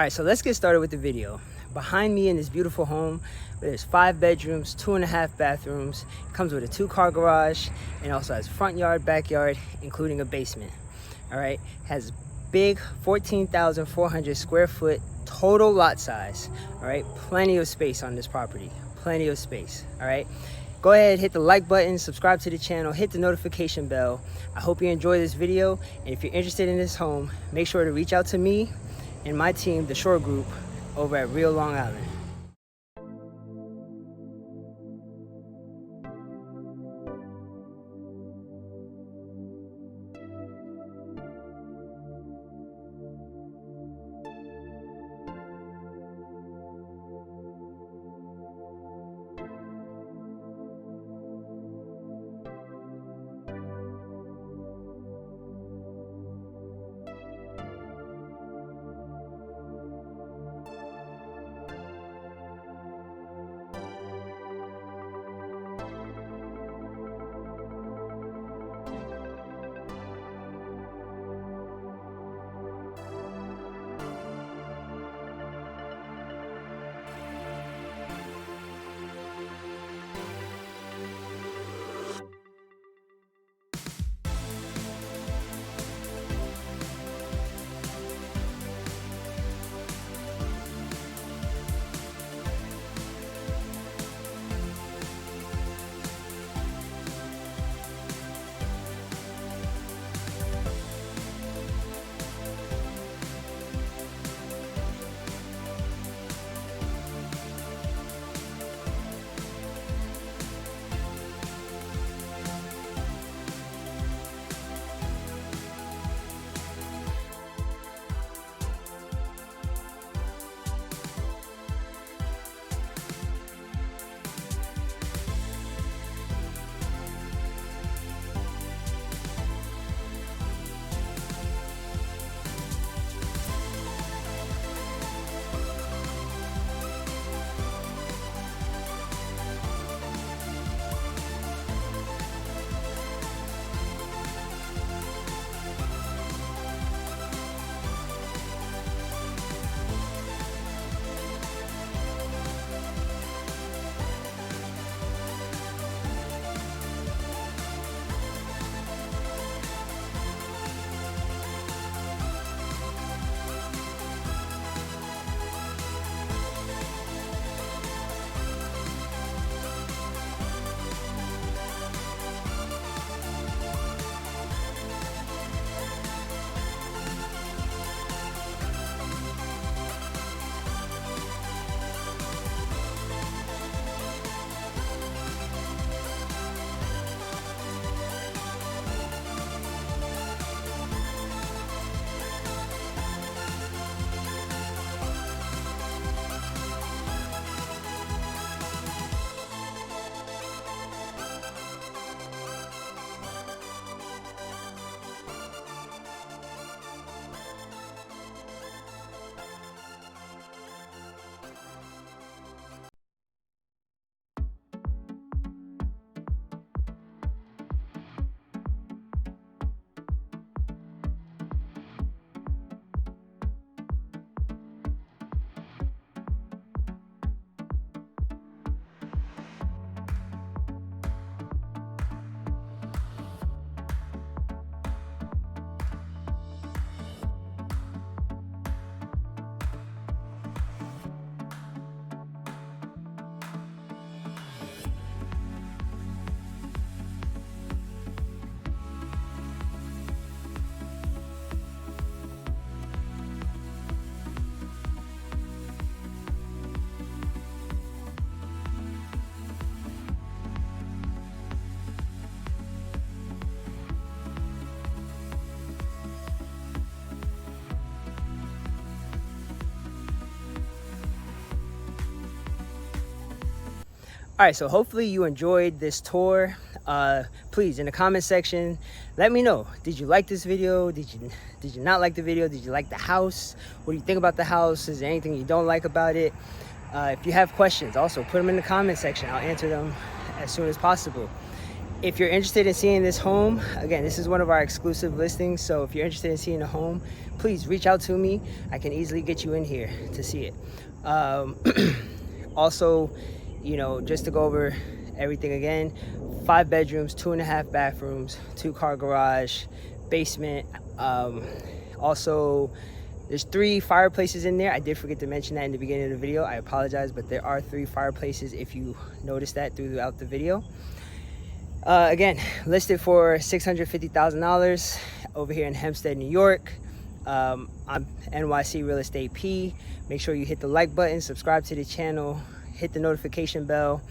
All right, so let's get started with the video. Behind me in this beautiful home, there's 5 bedrooms, 2.5 bathrooms. It comes with a 2-car garage and also has front yard, backyard, including a basement. All right, has big 14,400 square foot total lot size. All right, plenty of space on this property, plenty of space. All right, go ahead, hit the like button, subscribe to the channel, hit the notification bell. I hope you enjoy this video, and if you're interested in this home, make sure to reach out to me and my team, the Shore Group, over at Real Long Island. All right, so hopefully you enjoyed this tour. Please, in the comment section, let me know. Did you like this video? Did you not like the video? Did you like the house? What do you think about the house? Is there anything you don't like about it? If you have questions, also put them in the comment section. I'll answer them as soon as possible. If you're interested in seeing this home, again, this is one of our exclusive listings. So if you're interested in seeing a home, please reach out to me. I can easily get you in here to see it. Also, you know, just to go over everything again, 5 bedrooms, 2.5 bathrooms, 2-car garage, basement. Also, there's 3 fireplaces in there. I did forget to mention that in the beginning of the video. I apologize, but there are 3 fireplaces if you noticed that throughout the video. Again, listed for $650,000 over here in Hempstead, New York. I'm NYC Real Estate P. Make sure you hit the like button, subscribe to the channel, hit the notification bell.